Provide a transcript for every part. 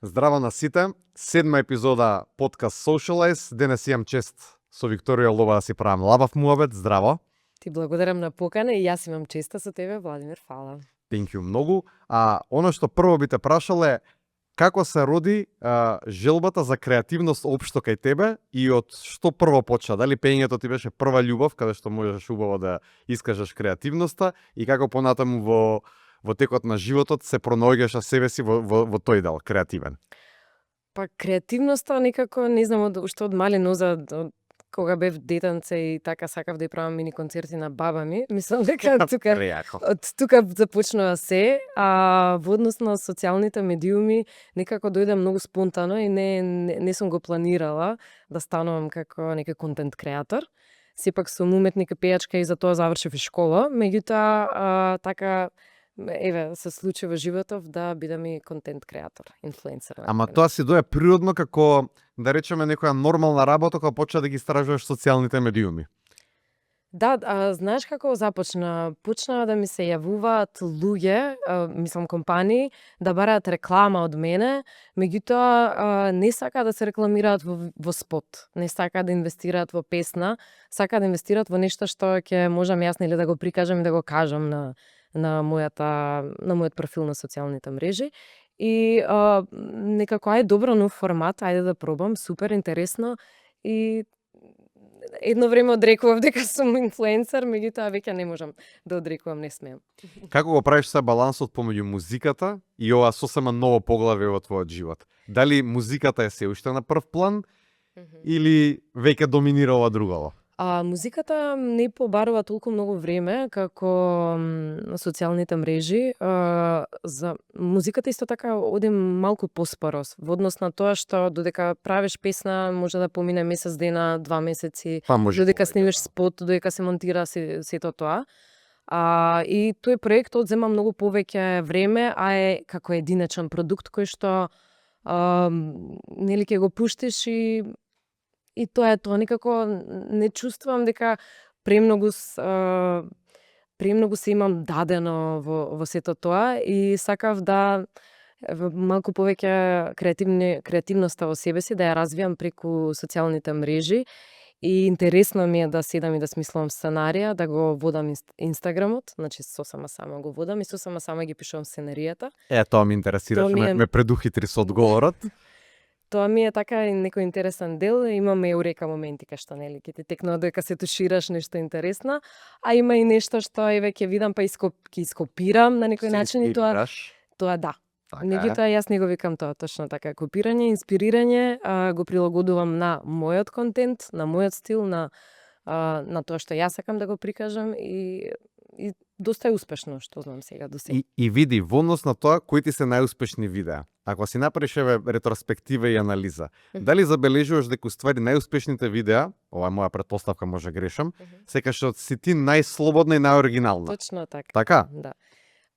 Здраво на сите, 7 епизода подкаст Socialize. Денес имам чест со Викторија Лова да си правам лабав муабет. Здраво. Ти благодарам на покана и јас имам честа со тебе, Владимир, фала. Thank you многу. А оно што прво би те прашал е како се роди желбата за креативност општо кај тебе и од што прво почна? Дали пеењето ти беше прва љубов каде што можеш убаво да искажеш креативноста и како понатаму во текот на животот се пронаоѓаш себе си во тој дел креативен? Па креативноста некако не знам уште од мали ноза кога бев детенце и така сакав да ја правам мини концерти на баба ми. Мислам дека тука од тука започнува се, а во однос на социјалните медиуми некако дојде многу спонтано и не сум го планирала да станувам како некој контент креатор. Сепак сум уметник и пејачка и за тоа завршив и школа, меѓутоа така се случи во животов да бидам и контент креатор, инфлуенсер. Ама тоа си дое природно како, да речеме, некоја нормална работа кога почна да ги истражуваш социјалните медиуми. Да, знаеш како започна? Почнаа да ми се јавуваат луѓе, мислам компании, да бараат реклама од мене, меѓутоа не сака да се рекламираат во спот, не сака да инвестираат во песна, сака да инвестираат во нешто што ќе можам јас нели да го прикажам и да го кажам на мојот профил на социјалните мрежи. И некако добро нов формат, ајде да пробам, супер интересно и едно време одрекував дека сум инфлуенсер, меѓутоа веќе не можам да одрекувам, не смеам. Како го правиш се балансот помеѓу музиката и ова сосема ново поглавје во твојот живот? Дали музиката е се уште на прв план или веќе доминира ова друго? Музиката не побарува толку многу време како социјалните мрежи. За музиката исто така оди малку поспоро во однос на тоа што додека правиш песна може да помине месец дена, 2 месеци, додека снимиш спот, додека се монтира сето тоа. И тој проект одзема многу повеќе време, а е како единечен продукт кој што нели ќе го пуштиш и тоа е тоа, некако не чувствувам дека премногу се имам дадено во сето тоа и сакав да малку повеќе креативноста во себе си да ја развијам преку социјалните мрежи и интересно ми е да седам и да смислувам сценарија, да го водам Инстаграмот, значи сосема сама го водам и сосема сама ги пишувам сценаријата. Тоа ме интересираше, ме предухитри со одговорот. Тоа ми е така некој интересен дел, имаме еурека моменти кај што нели ќе ти текнува дека се тушираш нешто интересно, а има и нешто што ќе видам па ќе ископирам на некој начин и тоа да. Меѓутоа јас не го викам тоа точно така, копирање, инспирирање, го прилагодувам на мојот контент, на мојот стил, на тоа што јас сакам да го прикажам и доста е успешно што знам сега до сега. И види во однос на тоа кои ти се најуспешни видеа. Ако си направиш ретроспектива и анализа, дали забележуваш дека уствари најуспешните видеа, ова е моја претпоставка, може грешам, секогаш си ти најслободна и најоригинална. Точно така. Така? Да.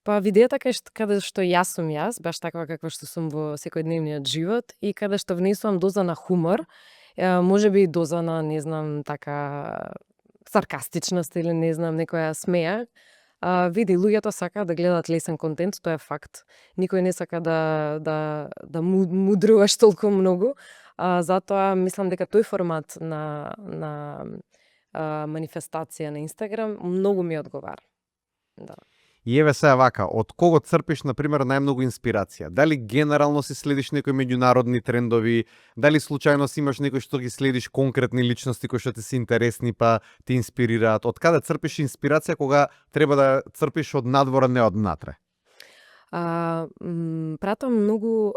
Па видеата каде што јас сум јас, баш таква каква што сум во секојдневниот живот и каде што внесувам доза на хумор, може би доза на, не знам, така саркастичност или не знам, некоја смеја. Види, луѓето сака да гледаат лесен контент, тоа е факт. Никој не сака да мудруваш толку многу, затоа мислам дека тој формат на манифестација на Инстаграм многу ми одговара. Да. И еве сега вака, од кого црпиш, например, најмногу инспирација? Дали генерално си следиш некои меѓународни трендови, дали случајно си имаш некој што ги следиш конкретни личности кои што ти се интересни па ти инспирираат? Од каде црпиш инспирација кога треба да црпиш од надвора, не од внатре? Пратам многу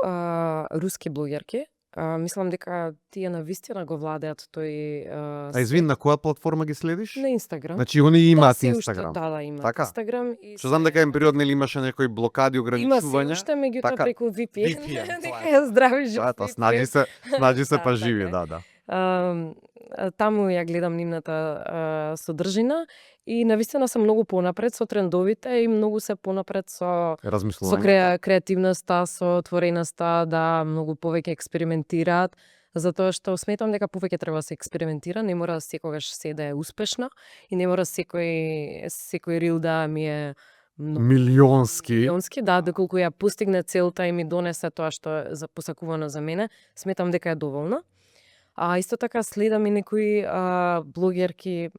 руски блогерки. Мислам дека тие навистина го владеат тој... извин, на која платформа ги следиш? На Инстаграм. Значи, они имаат Инстаграм. Да, имаат така? Инстаграм. Што знам дека еден период нели имаше некои блокади, ограничувања. Има се уште, меѓутоа така? преку VPN. Дека ја здрави живот. Тоа, снаđи се па живи, да. Таму ја гледам нивната содржина и навистина се многу понапред со трендовите и многу се понапред со креативноста, со отвореноста, да многу повеќе експериментираат, затоа што сметам дека повеќе треба да се експериментира, не мора секогаш се да е успешно и не мора секој рил да ми е Милионски. милионски, да, доколку ја постигне целта и ми донесе тоа што е посакувано за мене, сметам дека е доволно. А исто така следам и некои блогерки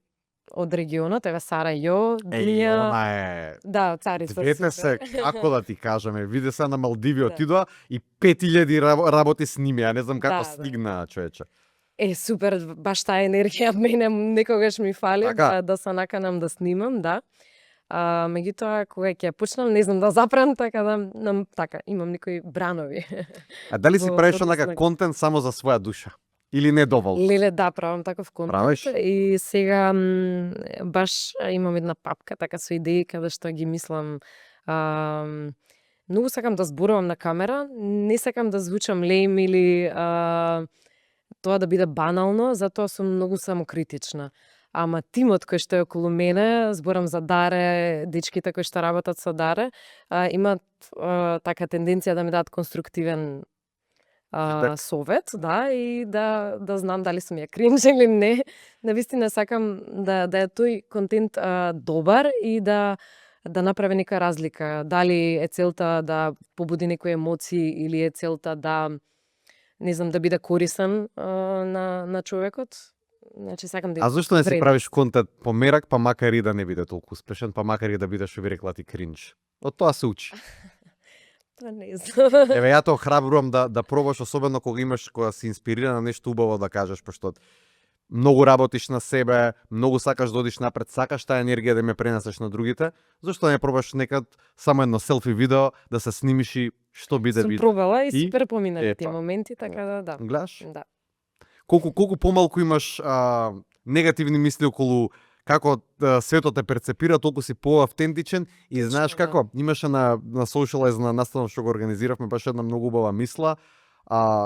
од регионот, еве Сара Јо, Дунја. Она е... Да, царица Двете се, супер. како да ти кажеме, виде се на Малдиви Да. отидоа и 5000 работи с ними, ја не знам како Да, да. стигнаа, човече. Супер, баш таа енергија мене некогаш ми фали Така. да се наканам да снимам, да. Меѓутоа кога ќе ја почнам, не знам да запрем, така да така, имам некои бранови. А дали си Во правиш однос онака на- контент само за своја душа? Или не доволно? Леле, да, правам таков контент. Правиш? И сега баш имам една папка така со идеи каде што ги мислам. Многу сакам да зборувам на камера, не сакам да звучам лем или тоа да биде банално, затоа сум многу самокритична. Ама тимот кој што е околу мене, зборам за Даре, дечките кои што работат со Даре, имаат така тенденција да ми дадат конструктивен Фидбек. совет, да, и да знам дали сум ја кринж или не. Навистина сакам да е тој контент добар и да направи нека разлика. Дали е целта да побуди некои емоции или е целта да не знам да биде корисен на човекот. Значи сакам да А зашто не си вредност. правиш контент померак, па макар и да не биде толку успешен, па макар и да биде што би рекла ти кринж? Од тоа се учи. Тоа не знам. Еве ја те охрабрувам да пробаш, особено кога си инспирирана на нешто убаво да кажеш, пошто многу работиш на себе, многу сакаш да одиш напред, сакаш таа енергија да ме пренесеш на другите, зашто не пробаш некад само едно селфи видео да се снимиш и што биде Сум биде. пробала и И? супер поминати тие Епа. моменти, така да. Гледаш? Да. Колку помалку имаш негативни мисли околу како светот те перцепира, толку си поавтентичен и знаеш Точно, да. како, имаше на Socialize на настанов што го организиравме баш една многу убава мисла,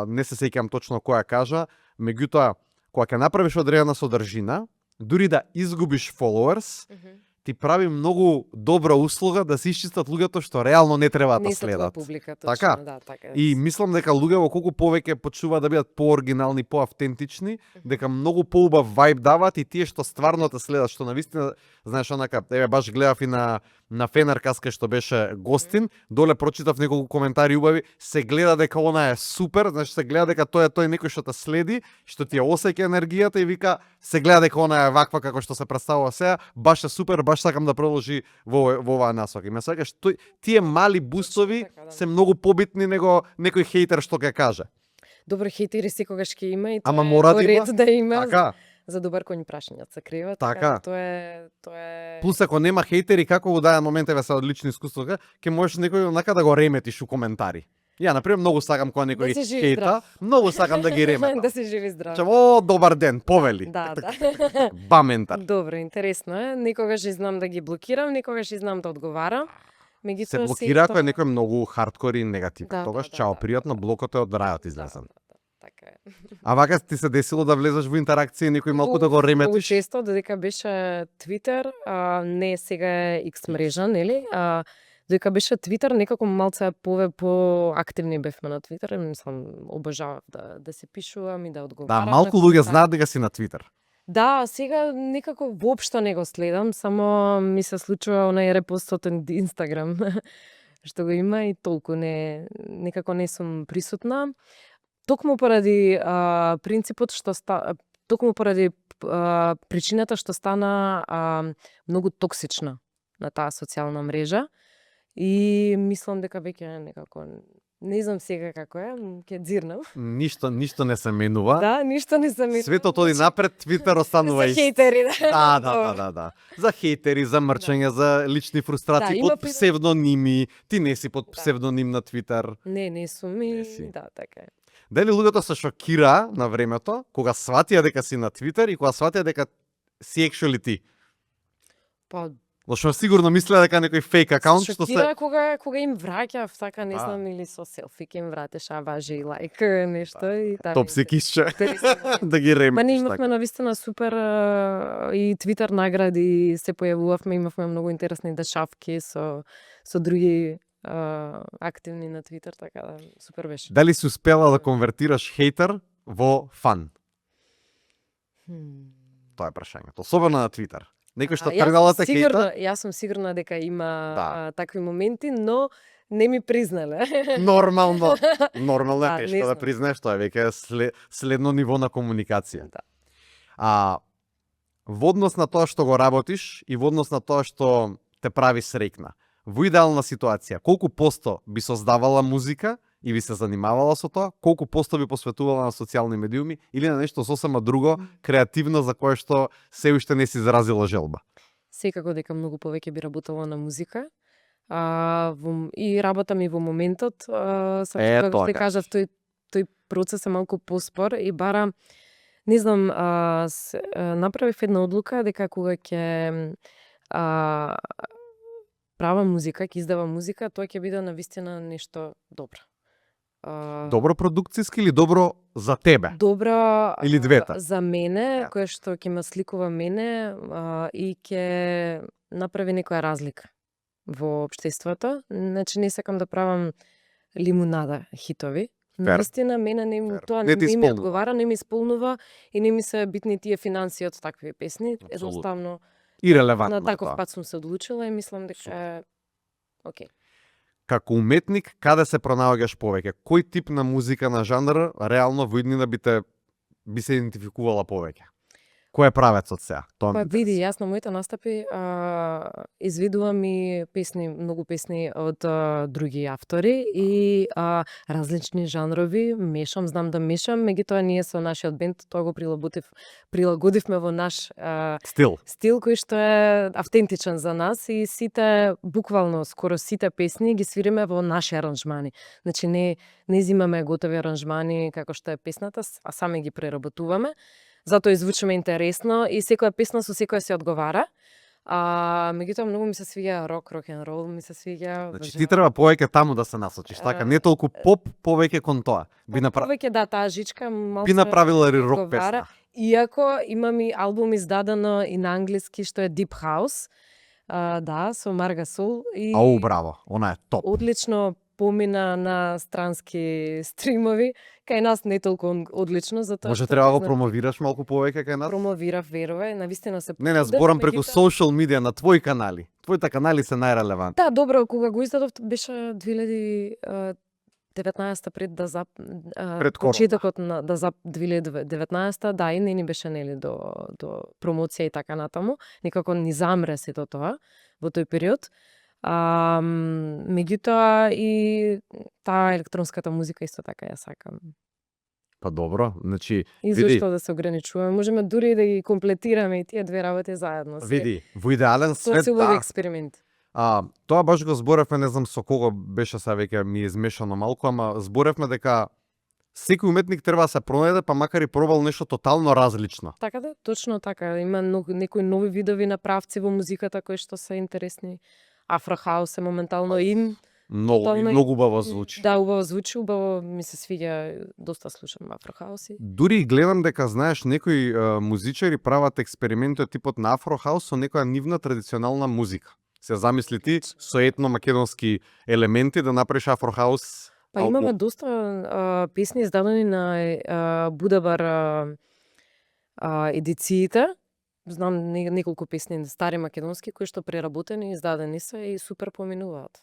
не се сеќавам точно која кажа, меѓутоа кога ќе направиш одредена содржина, дури да изгубиш followers, ти прави многу добра услуга да се исчистат луѓето што реално не треба да Не се твоја следат. публика, точно, Така. да, така. е. И мислам дека луѓето колку повеќе почнуваат да бидат пооригинални, поавтентични, дека многу поубав вајб дават и тие што стварно те следат, што навистина, знаеш, онака, еве баш гледав и на Фенеркас кај што беше гостин, доле прочитав неколку коментари убави, се гледа дека она е супер, знаеш, се гледа дека тој е тој некој што те следи, што ти ја осеќа енергијата и вика, се гледа дека она е ваква како што се представува сега, баш е супер, баш сакам да продолжи во оваа насока. И ме сакаш, тие мали бустови така, да. се многу побитни него некој хейтер што ќе каже. Добро, хейтери секогаш ќе има и тоа Ама е мора во да ред има. да има. Така. За добар конј прашањата се крива, Така. така. Тоа е Плюс ако нема хейтери, како во даден момент еве се од лични искуства, ќе можеш некој онака да го реметиш у коментари. Ја например многу сакам кога некој Да си жив, хейта, здрав. многу сакам да ги реметам. да се живи здраво. Чам, о, добар ден, повели. Да, да. Баментар. Добро, интересно е. Некогаш и знам да ги блокирам, некогаш и знам да одговарам. Меѓутоа Се блокира ако е некој многу хардкор и негативен. Да, Тогаш да, чао, да, пријатно, да. блокот е од рајот излезен. Така е. А вака ти се десило да влезеш во интеракција и некој малку да го Многу реметиш? често, додека беше Твитер, не сега е X мрежа, нели? Додека беше Твитер, некако малце поактивни бевме на Твитер, мислам, обожавав да се пишувам и да Да, одговарам. малку на луѓе коментари. знаат дека си на Твитер. Да, сега некако воопшто не го следам, само ми се случува онај репостот од Инстаграм, што го има и толку некако не сум присутна. Токму поради принципот што токму поради причината што стана многу токсична на таа социјална мрежа и мислам дека веќе некако не знам сега како е, ќе дзирнам. Ништо не се менува. Да, ништо не се ми. Светот оди напред, Твитер останува За ист. хейтери, да. Да. За хейтери, за мрчење, за лични фрустрации Да, има под псевдоними. Ти не си под Да. псевдоним на Твитер. Не сум и Не си. да, така е. Дали луѓето се шокира на времето кога сватија дека си на Твитер и кога сватија дека си actually ти? Па Зашто сигурно мислеа дека некој фейк акаунт што шокира се кога им враќав, така не Да. знам, или со селфи ќе им вратиш, важи и лайк, нешто и така. топси кисче Интересно. да ги Ма не реметиш имавме така. навистина супер и Твитер награди се појавувавме, имавме многу интересни дешавки со други активни на Твитер, така да супер беше. Дали си успела да конвертираш хейтер во фан? Тоа е прашањето. Особено на Твитер. Некој што Јас сум тргнала те сигурна, кејта, јас сум сигурна дека има да, такви моменти, но не ми признале. нормално, нормално е Да, не тешко да знам. признаеш, тоа е веќе следно ниво на комуникација. Да. А во однос на тоа што го работиш и во однос на тоа што те прави среќна, во идеална ситуација, колку посто би создавала музика и би се занимавала со тоа, колку посто би посветувала на социјални медиуми или на нешто сосема друго, креативно за кое што се уште не си изразила желба? Секако дека многу повеќе би работела на музика. И работам и во моментот, само што Тоа што кажеш. кажав, тој процес е малку поспор и бара, не знам, направив една одлука дека кога ќе правам музика, ќе издавам музика, тоа ќе биде навистина нешто добро. Добро продукциски или добро за тебе? Добро Или двете? за мене, Ја. кое што ќе ме сликува мене и ќе направи некоја разлика во општеството. Значи не сакам да правам лимунада хитови. Фер. Навистина мене Фер. тоа Не ти не ми исполнува. одговара, не ми исполнува и не ми се битни тие финансии од такви песни. Апсолутно. Едноставно И релевантно на е таков тоа. пат сум се одлучила и мислам дека е окей. Како уметник, каде се пронаоѓаш повеќе? Кој тип на музика на жанр реално во иднина би се идентификувала повеќе? Кој е правецот сега? Тоа ме Па види, интересира. јас на моите настапи извидувам и песни, многу песни од други автори и различни жанрови, мешам, знам да мешам, меѓутоа ние со нашиот бенд тоа го прилагодивме во наш Стил. стил кој што е автентичен за нас и сите, буквално скоро сите песни ги свириме во наши аранжмани. Значи не земаме готови аранжмани како што е песната, а сами ги преработуваме. Затоа извучиме интересно и секоја песна со секоја се одговара. Меѓутоа многу ми се свиѓа рок н рол ми се свиѓа. Значи ти треба повеќе таму да се насочиш, така, не толку поп, повеќе кон тоа. Повеќе да, таа жичка малку би направила рок одговара. песна. Иако имам и албум издадено и на англиски што е Deep House. Да, со Марга Сол и Ау, браво, она е топ. одлично помина на странски стримови, кај нас не толку одлично, затоа Може што треба го знам, промовираш малку повеќе кај нас? промовирав, веруве, навистина се Не, потрудев, зборам преку меѓутоа- social медија на твои канали. Твоите канали се најрелевантни. Да, добро, кога го издадов беше 2019 пред да Пред корона. почетокот на 2019, да, и не ни беше нели до промоција и така натаму, никако ни замре сето тоа во тој период. Меѓутоа и таа електронската музика исто така ја сакам. Па добро, значи И види, зошто да се ограничуваме? Можеме дури и да ги комплетираме и тие две работи заедно. види, во идеален Тоа свет, се убави да. експеримент. Тоа баш го зборевме, не знам со кого беше, сега веќе ми е измешано малку, ама зборевме дека секој уметник треба да се пронајде, па макар и пробал нешто тотално различно. Така да, точно така. Има некои нови видови на правци во музиката кои што се интересни. Афрохаус е моментално ин. Многу, Тоа има- многу убаво звучи. Да, убаво звучи, убаво ми се свиѓа, доста слушам афрохауси. Дури и гледам дека, знаеш, некои музичари прават експерименти од типот на афрохаус со некоја нивна традиционална музика. Се замисли ти со етно македонски елементи да направиш афрохаус. Па имаме доста песни издадени на Будабар едициите. Знам неколку песни стари македонски кои што преработени, издадени се и супер поминуваат.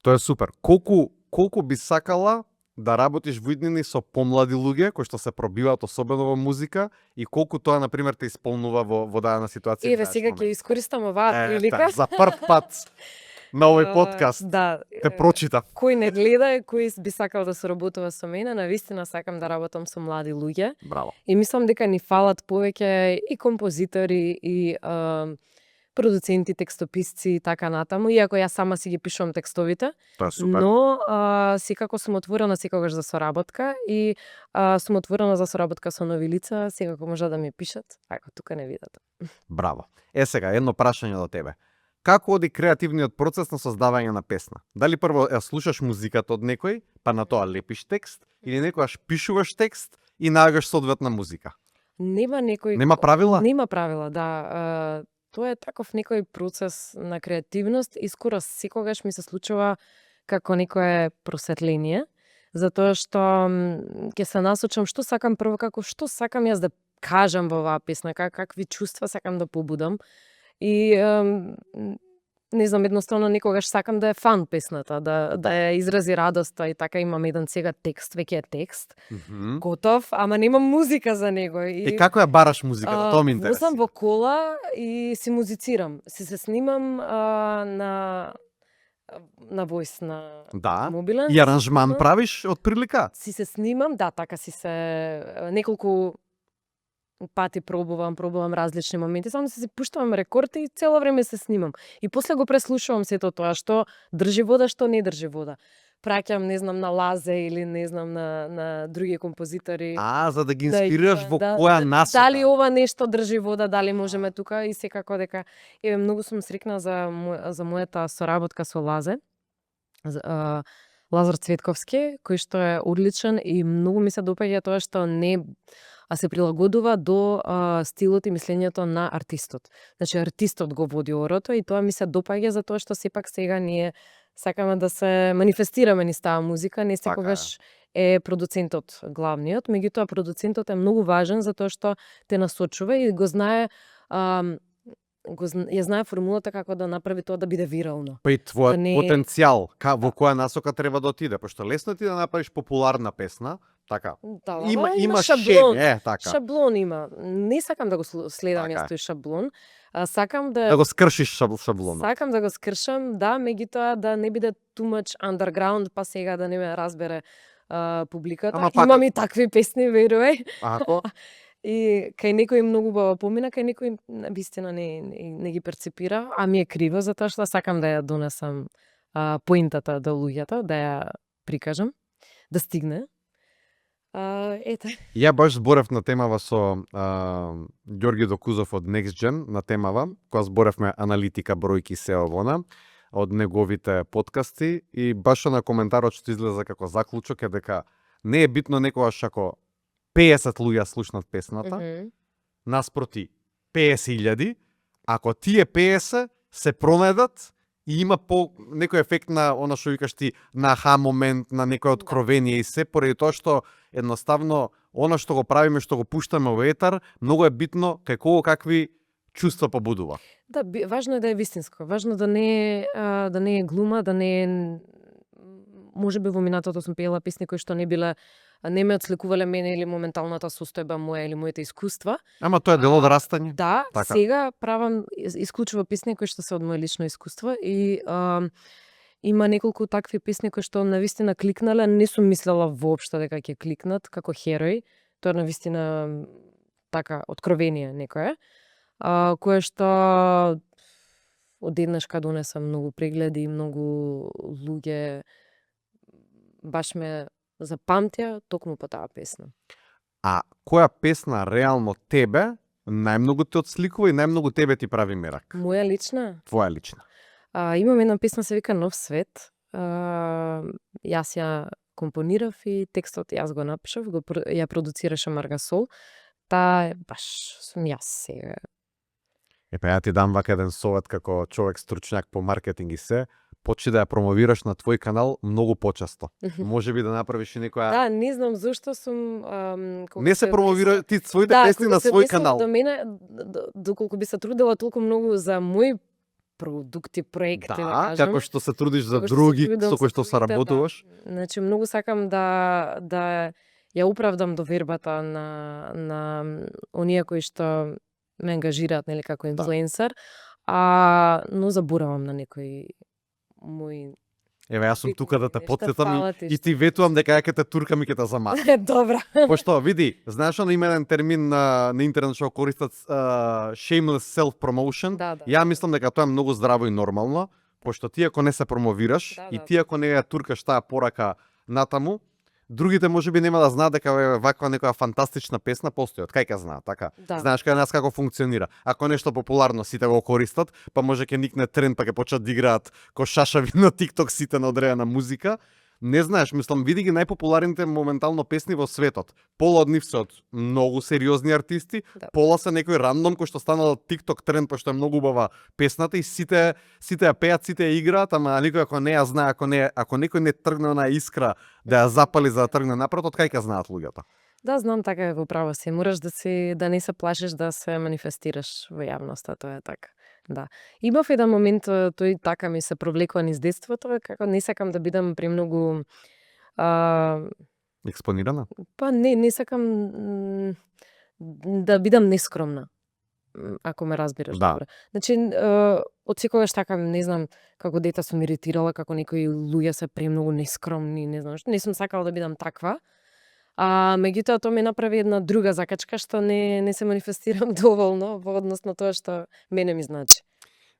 Тоа е супер. Колку би сакала да работиш во иднини со помлади луѓе кои што се пробиваат особено во музика и колку тоа на пример те исполнува во дадена ситуација? Еве сега ќе искористам оваа прилика. За прв пат на овој подкаст Да. те прочитав. Кој не гледа, кој би сакал да соработува со мене, навистина сакам да работам со млади луѓе. Браво. И мислам дека ни фалат повеќе и композитори и продуценти, текстописци и така натаму, иако јас сама си ги пишувам текстовите, Тоа е супер. но секако сум отворена секогаш за соработка и сум отворена за соработка со нови лица, секако може да ми пишат, ако тука не видат. Браво. Сега едно прашање до тебе. Како оди креативниот процес на создавање на песна? Дали прво ја слушаш музиката од некој, па на тоа лепиш текст, или некогаш пишуваш текст и наоѓаш соодветна музика? Нема правила? Нема правила, да. Тоа е таков некој процес на креативност и скоро секогаш ми се случува како некое просветление, затоа што ќе се насочам што сакам прво, како што сакам јас да кажам во оваа песна, какви чувства сакам да побудам. И не знам, едноставно некогаш сакам да е фан песната, да ја изрази радоста и така имам еден сега текст, веќе е текст, Мгм. готов, ама немам музика за него. И како ја бараш музиката? Тоа ми Возам интересира. во кола и си музицирам. Се снимам на voice на Да. мобилен. И аранжман снимам. правиш од прилика? Се снимам, да, така неколку пати пробувам различни моменти, само се пуштавам рекорд и цело време се снимам. И после го преслушувам сето тоа што држи вода, што не држи вода. Праќам, не знам, на Лазе или не знам на други композитори. За да ги Да, инспирираш во да, која насока? Дали ова нешто држи вода, дали можеме тука и секако дека многу сум срекна за мојата соработка со Лазе. Лазар Цветковски, кој што е одличен и многу ми се допаѓа тоа што не се прилагодува до стилот и мислењето на артистот. Значи артистот го води орото и тоа ми се допаѓа за тоа што сепак сега ние сакаме да се манифестираме низ таа музика, не секогаш е продуцентот главниот, меѓутоа продуцентот е многу важен за тоа што те насочува и го знае ја знае формулата како да направи тоа да биде вирално. Па и твојот Да не- потенцијал, во која насока треба да отиде, пошто лесно ти да направиш популарна песна, така. Да, Има шаблон. шеме, така. Шаблон има. Не сакам да го следам Така е. јас тој шаблон. Сакам Да го скршиш шаблонот. Сакам да го скршам, да, меѓутоа да не биде too much underground, па сега да не ме разбере публиката. Ама пак- Имам и такви песни, верувај. Ако? И кај некој многу убаво помина, кај некој вистина не ги перцепира, а ми е криво затоа што сакам да ја донесам поинтата до луѓето, да ја прикажам, да стигне. Ете. Ја баш зборев на темава со Ѓорги Докузов од Next Gen на темава, кога зборевме аналитика, бројки, се овона, од неговите подкасти и баш на коментарот што излезе како заклучок е дека не е битно некогаш ако 50 луѓе слушнат песната, наспроти 50.000, ако тие 50 се пронедат и има по некој ефект на она што викаш ти, на аха момент, на некој откровение и се, поради тоа што едноставно она што го правиме, што го пуштаме во етар, многу е битно кај кого какви чувства побудува. Да, важно е да е вистинско. Важно да не е глума, да не е можеби во минатото сум пеела песни кои што не ме отсликувале мене или моменталната состојба моја или моите искуства. Ама тоа е дел од растање. Да, Така. сега правам исклучиво песни кои што се од моје лично искуство и има неколку такви песни кои што навистина кликнале, не сум мислела воопшто дека ќе кликнат како херој. Тоа навистина така откровение некое, кое што одеднашка донеса многу прегледи, многу луѓе баш ме запамтија токму по таа песна. А која песна реално тебе најмногу те отсликува и најмногу тебе ти прави мерак? Моја лична? Твоја лична. Имам една песна се вика Нов свет. Јас ја компонирав и текстот јас го напишав, ја продуцираше Маргасол. Таа баш сум јас сега. Епа ја ти дам вака еден совет како човек стручњак по маркетинг и се, почни да ја промовираш на твој канал многу почесто. Може би да направиш и некоја... Да, не знам зошто сум... Не се промовира ти своите песни на свој канал. До мене, доколку би се трудела толку многу за мој продукти, проекти, да кажам. како што се трудиш за како што се други, трудам со кои за што другите, соработуваш. Да. Значи, многу сакам да ја оправдам довербата на оние кои што ме ангажираат, нели, како инфлуенсер, но заборавам на некои мои... Еве, јас сум тука да те Нешта, потсетам фала ти и ти ветувам дека ја ќе те туркам и ќе те замажам. Добра. Пошто, види, знаеш она има еден термин на интернет што го користат shameless self-promotion. Да. Ја мислам дека тоа е многу здраво и нормално, пошто ти ако не се промовираш и ти ако не ја туркаш таа порака натаму, другите можеби нема да знаат дека е ваква некоја фантастична песна постои. Од кај ќе знаат, така? Да. Знаеш кај нас како функционира. Ако нешто популарно сите го користат, па може ќе никне тренд па ќе почнат да играат ко шашави на TikTok сите на одредена музика. Не знаеш, мислам, види ги најпопуларните моментално песни во светот. Пола од нив се од многу сериозни артисти, пола се некој рандом кој што станал TikTok тренд, пошто е многу убава песната и сите ја пеат, сите ја играат, ама никој ако не ја знае, ако некој не тргне онаа искра да ја запали за да тргне напред, од кај ќе знаат луѓето? Да, знам, така е, во право си. Мораш да не се плашиш да се манифестираш во јавноста, тоа е така. Да. Имав еден момент, тој така ми се провлекува низ детството, како не сакам да бидам премногу а, Експонирана? па не сакам да бидам нескромна. Ако ме разбираш Да. добро. Значи, од секогаш така, не знам, како дете сум иритирала како некои луѓе се премногу нескромни, не знам што. Не сум сакала да бидам таква. Меѓутоа тоа ми направи една друга закачка што не се манифестирам доволно во однос на тоа што мене ми значи.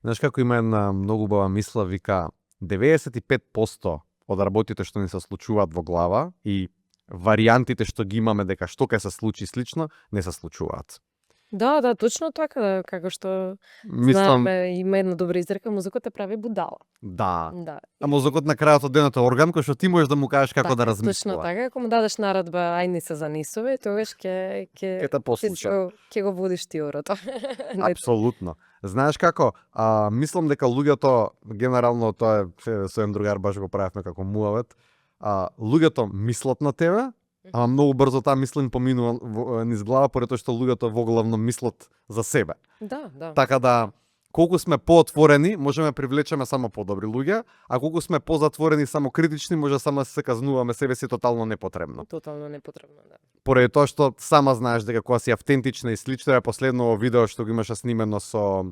Знаеш како има една многу убава мисла, вика 95% од работите што ни се случуваат во глава и варијантите што ги имаме дека што ќе се случи слично, не се случуваат. Да, точно така, како што Мислам, знаеме, има една добра изрека, музикот те прави будала. да. Да. А мозокот на крајот од денот е орган кој што ти можеш да му кажеш како да Така, размислува. точно така, ако му дадеш наредба, ај не се занесуве, тогаш Ќе те послуша. ќе го водиш ти орото. Не, Апсолутно. Знаеш како, мислам дека луѓето, генерално тоа е, со еден другар баш го правевме како муавет, луѓето мислат на тебе, ама многу брзо таа мисла им поминува низ глава, поради тоа што луѓето воглавно мислат за себе. Да. Така да, колку сме поотворени, можеме да привлечеме само подобри луѓе, а колку сме позатворени, само критични, може само да се казнуваме себе си тотално непотребно. Тотално непотребно, да. Поради тоа што сама знаеш дека кога си автентична и слично, е последно видео што го имаше снимено со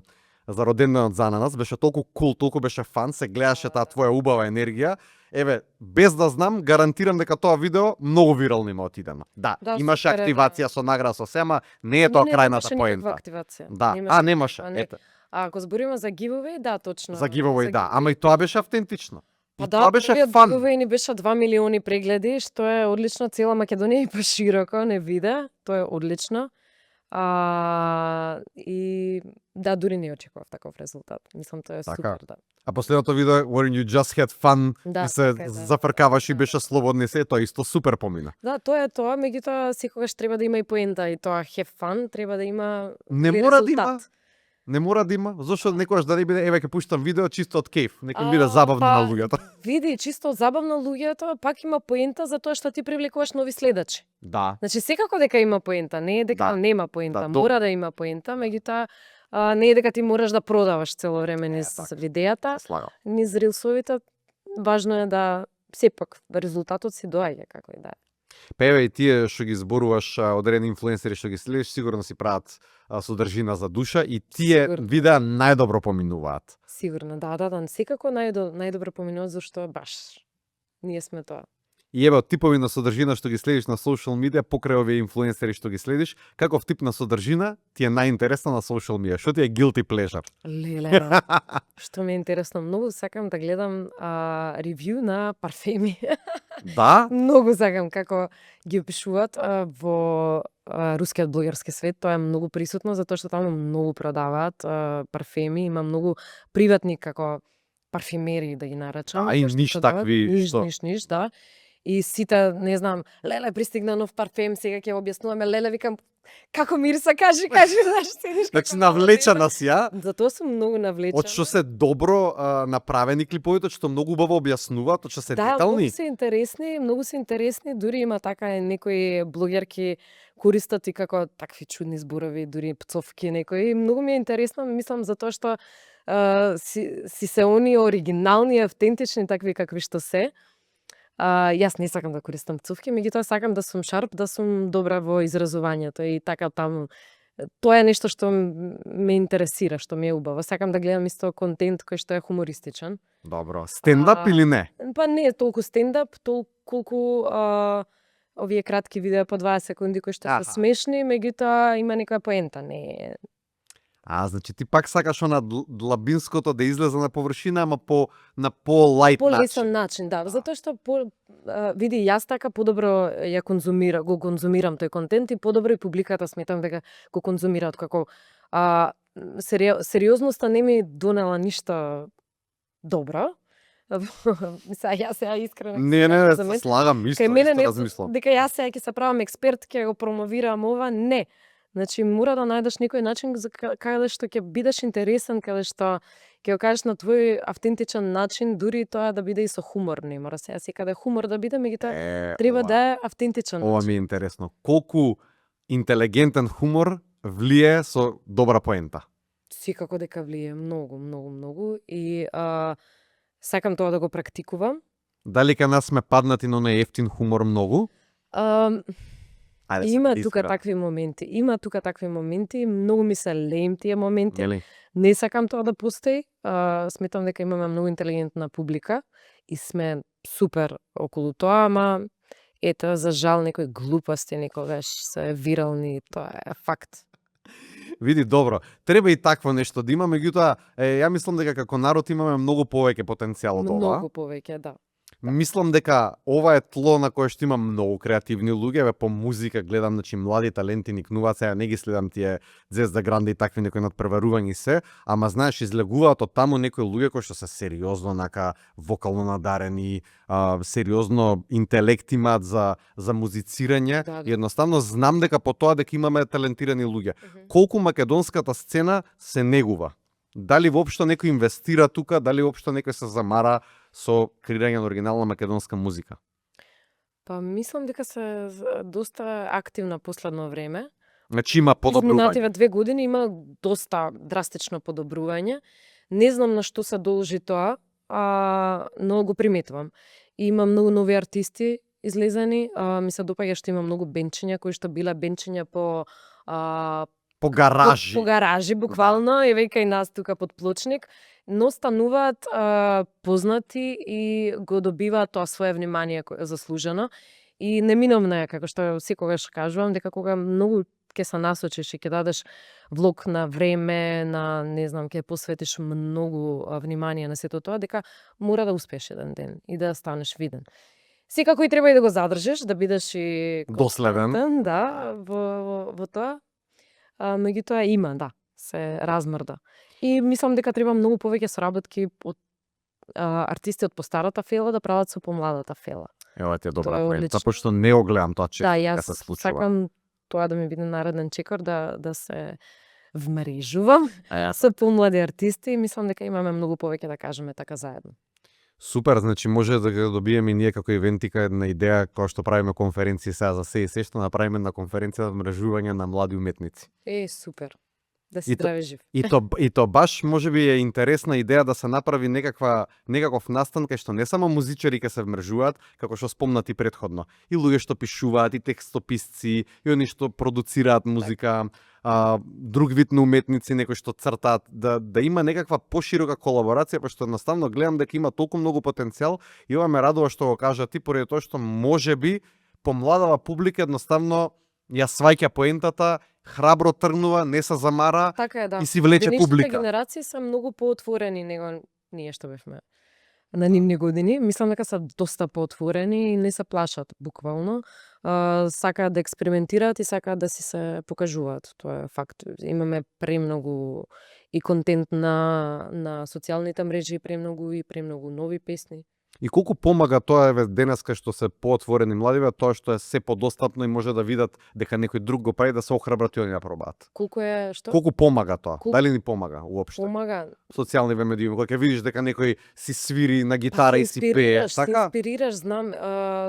за роденденот за ананас, беше толку кул, толку беше фан, се гледаше таа твоја убава енергија. Еве, без да знам, гарантирам дека тоа видео многу вирално има отидено. Да, Да, имаше супер е, активација со награда со сема, не е тоа крајната немаше никаква поента. активација. Да, немаше. не. Ете, Ако збориме за giveaway, да, точно. за giveaway, да, ама и тоа беше автентично. И Па да, тоа беше првиот фан. giveaway ни беше 2 милиони прегледи, што е одлично, цела Македонија и пошироко не виде, тоа е одлично. И да, дури не очекував таков резултат. Мислам, тоа е Така. супер, да. А последното видео when you just had fun Да, и се така е, да. зафркаваш и беше слободни се, тоа исто супер помина. Да, тоа е тоа, меѓутоа секогаш треба да има и поента и тоа have fun, треба да има Не и мора да има. резултат. Не мора да има, зашто некогаш да не биде, еве ќе пуштам видео чисто од кејф, нека им биде забавно па, на луѓето. Види, чисто забавно луѓето, пак има поента за тоа што ти привлекуваш нови следачи. Да. Значи секако дека има поента, не е дека Да. нема поента, Да, мора да има поента, меѓутоа не е дека ти мораш да продаваш цело време низ така. видеата, Слагам. низ рилсовите, важно е да сепак резултатот си доаѓа како и да е. Па еве и тие што ги зборуваш, одредени инфлуенсери што ги следиш, сигурно си прават содржина за душа и тие Сигурно. видеа најдобро поминуваат. Сигурно, да, секако најдобро поминува зашто баш ние сме тоа. И еве од типови на содржина што ги следиш на социјал медија, покрај овие инфлуенсери што ги следиш, каков тип на содржина ти е најинтересна на социјал медија? Што ти е guilty pleasure? Леле, што ми е интересно, многу сакам да гледам ревју на парфеми. Да? Многу сакам како ги опишуваат во рускиот блогерски свет, тоа е многу присутно затоа што таму многу продаваат парфеми, има многу приватни како парфимери да ги наречам. А и кои што ниш продаваат. такви што- Ниш, да. И сите, не знам, леле пристигна нов парфем, сега ќе објаснуваме, леле викам како мириса, кажи, знаеш, седиш Значи како мала навлечена си, а? дете. Затоа сум многу навлечена. Од што се добро направени клиповите, што многу убаво објаснуваат, од што се Да, детални. многу се интересни, дури има така некои блогерки користат и како такви чудни зборови, дури пцовки некои. Многу ми е интересно, мислам затоа што си се они оригинални, автентични такви какви што се. Јас не сакам да користам пцовки, меѓутоа сакам да сум шарп, да сум добра во изразувањето и така таму. Тоа е нешто што ме интересира, што ми е убаво. Сакам да гледам исто контент кој што е хумористичен. Добро. Стендап или не? Па не е толку стендап, колку овие кратки видеа по 20 секунди кои што Аха. се смешни, меѓутоа има некоја поента, не е. Значи ти пак сакаш она длабинското да излезе на површина, ама на по-лајт начин. Полесен начин, да, затоа што види јас така подобро го конзумирам тој контент и подобро и публиката сметам дека го конзумираат како сериозноста не ми донела ништо добро. Јас искрено Не, за мен- слагам исто, кај мене исто не размислам. дека јас сега ќе се правам експерт, ќе го промовирам ова, не. Значи мора да најдеш некој начин за каде што ќе бидеш интересен, каде што ќе го кажеш на твој автентичен начин, дури и тоа да биде и со хумор, не мора секаде хумор да биде, меѓутоа треба да е автентичен Ова начин. ми е интересно. Колку интелигентен хумор влие со добра поента? Секако дека влие многу, многу, многу и сакам тоа да го практикувам. Дали кај нас сме паднати на оној ефтин хумор многу? Ајде, Има се тука искрено. такви моменти, многу ми се леем тие моменти. Нели? Не сакам тоа да постои. Сметам дека имаме многу интелигентна публика и сме супер околу тоа, ама ето, за жал, некои глупости некогаш се вирални, тоа е факт. Види, добро. Треба и такво нешто да има, меѓутоа, ја мислам дека како народ имаме многу повеќе потенцијал од ова. Многу повеќе, да. Мислам дека ова е тло на кое што има многу креативни луѓе, еве по музика гледам, значи млади таленти никнуваат, сега не ги следам тие Звезда Гранде и такви некои надпреварувања и се, ама знаеш излегуваат од таму некои луѓе кои што се сериозно нака вокално надарени, сериозно интелект имаат за музицирање. Да, да. И едноставно знам дека по тоа дека имаме талентирани луѓе. Колку македонската сцена се негува? Дали воопшто некој инвестира тука, дали воопшто некој се замара со креирање на оригинална македонска музика? Па мислам дека се доста активна последно време. Значи има подобрување. Изминативе 2 години има доста драстично подобрување. Не знам на што се должи тоа, но го приметувам. Има многу нови артисти излезени, ми се допаѓа што има многу бенчиња кои што биле бенчиња по По гаражи. По гаражи, буквално, еве и кај нас тука под Плочник, но стануваат познати и го добиваат тоа свое внимание заслужено. И неминовно е, како што секогаш кажувам, дека кога многу ќе се насочиш и ќе дадеш влог на време, на не знам, ќе посветиш многу внимание на сето тоа, дека мора да успееш еден ден и да станеш виден. Секако и треба и да го задржиш, да бидеш и Доследен. константен, да, во тоа. Меѓутоа има, да, се размрда. И мислам дека треба многу повеќе соработки од артисти од постарата фела да прават со помладата фела. Ева ти е добра Тоа е поента, одлично. пошто не го гледам тоа често Да, дека јас се случува. сакам тоа да ми биде нареден чекор, да се вмрежувам А јас со помлади артисти и мислам дека имаме многу повеќе да кажеме така заедно. Супер, значи може да го добиеме и ние како ивентика една идеја која што правиме конференции сега за се и се што направиме на конференција за мрежување на млади уметници. Супер. Да си И то- здраве жив. И то баш можеби е интересна идеја да се направи некаков настан кај што не само музичари ќе се вмрежуваат, како што спомнати претходно, и луѓе што пишуваат, и текстописци, и они што продуцираат музика, друг вид на уметници, некои што цртаат, да има некаква поширока колаборација, пошто едноставно гледам дека има толку многу потенцијал и ова ме радува што го кажа ти, поради тоа што можеби помладава публика едноставно ја сваќа поентата, храбро тргнува, не се замара Така е, да. и си влече Денешните публика. генерации се многу поотворени него ние што бевме на нивни години. Мислам дека се доста поотворени и не се плашат, буквално. Сакаат да експериментираат и сакаат да си се покажуваат. Тоа е факт. Имаме премногу и контент на социјалните мрежи, и премногу нови песни. И колку помага тоа еве денеска што се поотворени младиве, тоа што е се подостапно и може да видат дека некој друг го прави, да се охрабрат и они да пробаат. Колку е што? Колку помага тоа? Колку- Дали ни помага уопште? Помага. Социјални медиуми, кога ќе видиш дека некој си свири на гитара и си пее, Се така? инспирираш, знам.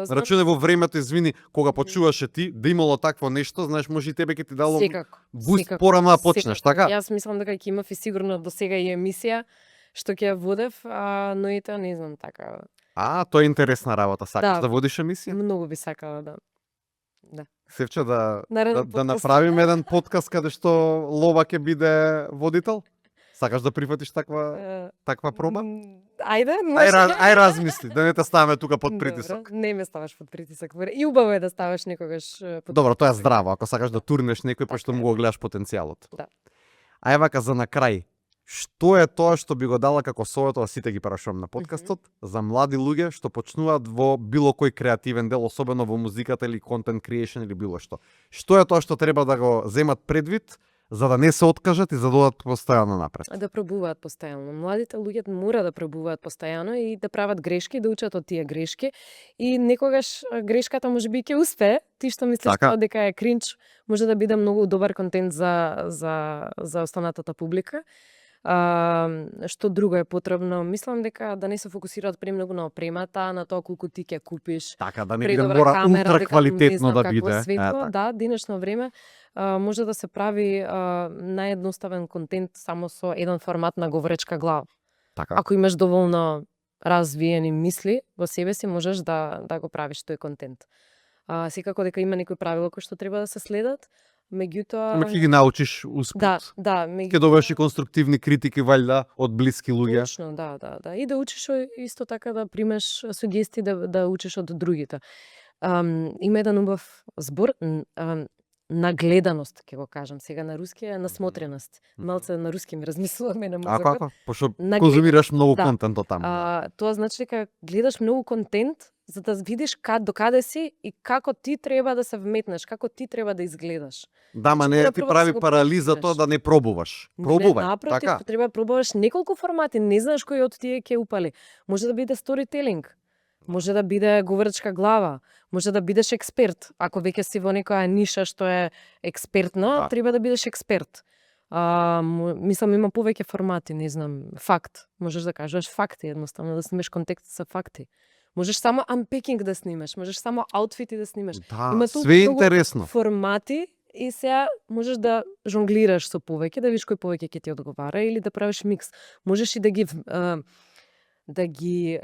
Рачуне во времето, извини, кога почуваше ти да имало такво нешто, знаеш, може и тебе ќе ти дало Секако. буст секако, порано да почнеш, секако. така? Јас мислам дека ќе имав и сигурно до сега и емисија што ќе ја водев, но и тоа не знам така. Тоа е интересна работа. Сакаш Да. да водиш емисија? Многу би сакала да. Севче да Нареден да подкаст. направиме еден подкаст каде што Лова ќе биде водител? Сакаш да прифатиш таква проба? Ајде, Ај размисли, да не те ставаме тука под притисок. Добро, не ме ставаш под притисок. И убаво е да ставаш некогаш под Добро, тоа е здраво, ако сакаш да турнеш некој, пошто му го гледаш потенцијалот. Да. А евака за на крај, што е тоа што би го дала како совет, сите ги прашувам на подкастот, за млади луѓе што почнуваат во било кој креативен дел, особено во музиката или контент creation или било што. Што е тоа што треба да го земат предвид за да не се откажат и за да одат постојано напред. Да пробуваат постојано. Младите луѓе мора да пробуваат постојано и да прават грешки, да учат од тие грешки и некогаш грешката можеби ќе успее. Ти што мислиш Така. дека е кринч, може да биде многу добар контент за останатата публика. Што друго е потребно? Мислам дека да не се фокусираат премногу на опремата, на тоа колку ти ќе купиш. Така, да не биде Предобра мора камера, ултра дека квалитетно не знам да какво биде. светло. така. Да, денешно време може да се прави наједноставен контент само со еден формат на говоречка глава. Така. Ако имаш доволно развиени мисли во себе си, можеш да го правиш тој контент. Секако дека има некои правила кои што треба да се следат, меѓутоа Ама ќе ги научиш успут. да, Ќе добиеш и конструктивни критики ваљда од блиски луѓе. Точно, да. И да учиш исто така да примеш сугестии да учиш од другите. Има еден убав збор, нагледаност, ќе го кажам. Сега на руски е насмотреност. Малце на руски ми размислува мене мозокот. Ако, пошто Наглед- конзумираш многу да. контент од таму. Тоа значи дека гледаш многу контент за да видиш докаде си и како ти треба да се вметнеш, како ти треба да изгледаш. Да, ма не треба ти прво да прави си го парализа пробуваш. тоа да не пробуваш. Пробувај. Напротив, Така. треба да пробуваш неколку формати, не знаеш кој од тие ќе упали. Може да биде сторителинг, може да биде говоречка глава, може да бидеш експерт. Ако веќе си во некоја ниша што е експертна, Да. треба да бидеш експерт. Мислам, има повеќе формати, не знам, факт. Можеш да кажеш факти, едноставно да снимеш контекст со факти. Можеш само unpacking да снимеш, можеш само аутфити да снимеш. Да, Има толку све е многу интересно. формати и сега можеш да жонглираш со повеќе, да видиш кој повеќе ќе ти одговара или да правиш микс. Можеш и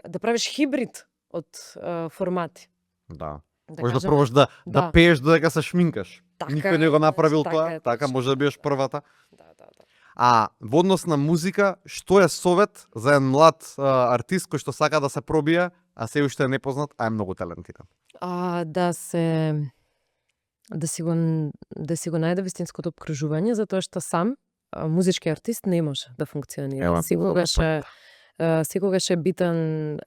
да правиш хибрид од формати. Да. Да Можеш да кажем, пробаш да да. пееш додека се шминкаш. Така Никој е, не го направил така тоа, е, така точно. може да бидеш првата. Да. А во однос на музика, што е совет за еден млад артист кој што сака да се пробие, а се уште е непознат, а е многу талентиран? Да си го најде вистинското обкружување, затоа што сам музички артист не може да функционира. Ева, Секогаш е битен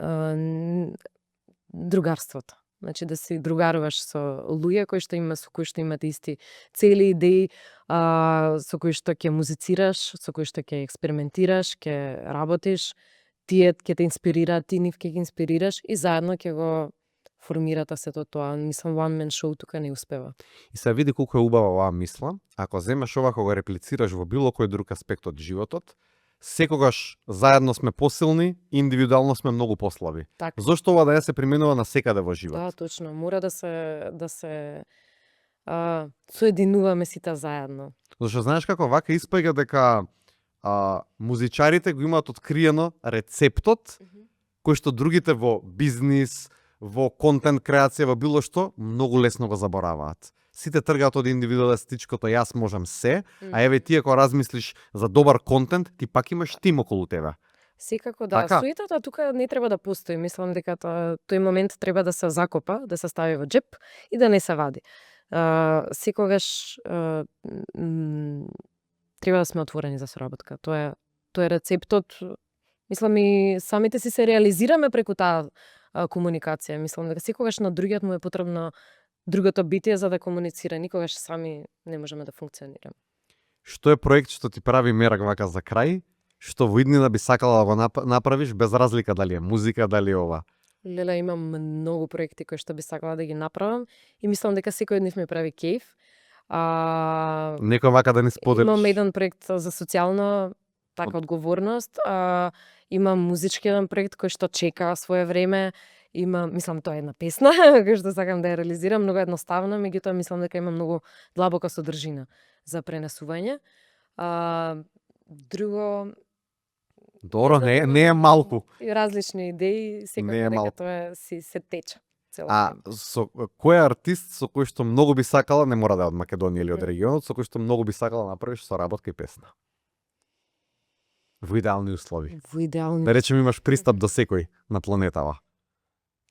другарството. Значи да си другаруваш со луѓе со кои што имат исти цели, идеи, со кои што ќе музицираш, со кои што ќе експериментираш, ќе работиш, тие ќе те инспирираат, ти нив ќе ги инспирираш и заедно ќе го формирате сето тоа. Мислам, one man show тука не успева. И се види колку е убава оваа мисла. Ако земеш ова кога го реплицираш во било кој друг аспект од животот, секогаш заедно сме посилни, индивидуално сме многу послаби. Така. Зошто ова да не се применува на секаде во живот? Да, точно. Мора да се соединуваме сите заедно. Зашто знаеш како вака испаѓа дека музичарите го имаат откриено рецептот кој што другите во бизнис, во контент креација, во било што, многу лесно го забораваат. Сите тргаат од индивидуалистичкото јас можам се, а еве ти ако размислиш за добар контент, ти пак имаш тим околу тебе. Секако да. Така. Суетата тука не треба да постои. Мислам дека тој момент треба да се закопа, да се стави во джеп и да не се вади. Секогаш треба да сме отворени за соработка. Тоа е рецептот. Мислам и самите си се реализираме преку таа комуникација. Мислам дека секогаш на другиот му е потребно другото битие за да комуницира. Никогаш сами не можеме да функционираме. Што е проект што ти прави мерак вака за крај, што во иднина би сакала да го направиш без разлика дали е музика, дали е ова? Леле, имам многу проекти кои што би сакала да ги направам и мислам дека секој од нив ми прави кејф. Некој вака да ни споделиш? Имам еден проект за социјална одговорност, имам музички еден проект кој што чека свое време, мислам тоа е една песна која што сакам да ја реализирам, многу едноставна, меѓутоа мислам дека има многу длабока содржина за пренесување. Друго Добро, не е малку. И различни идеи, секако Не е дека малку. тоа се тече. Со кој артист со кој што многу би сакала, не мора да е од Македонија или од регионот, со кој што многу би сакала да направиш соработка и песна? Во идеални услови. Во идеални. Да речем имаш пристап до секој на планетава.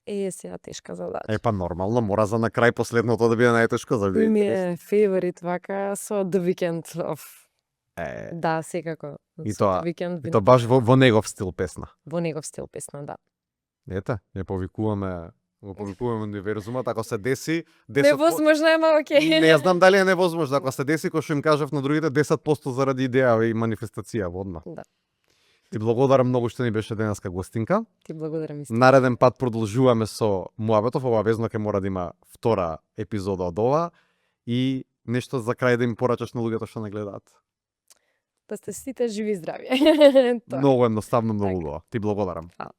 Сега тешка задача. Па нормално, мора за на крај последното да биде најтешко за Ми е фаворит вака со The Weeknd Да, секако. И Со тоа- The Weeknd И тоа баш во негов стил песна. во негов стил песна, да. Ете, ја повикуваме Го повикуваме универзумот, ако се деси 10%. Невозможно е, ма окей. Не знам дали е невозможно, ако се деси кој што им кажав на другите 10% заради идеја и манифестација одма. Да. Ти благодарам многу што ни беше денеска гостинка. Ти благодарам исто. Нареден пат продолжуваме со муабетов, обавезно ќе мора да има втора епизода од ова и нешто за крај да им порачаш на луѓето што не гледаат. Да сте сите живи и здрави. Тоа е. Многу едноставно, многу Така. убаво. Ти благодарам. Фала.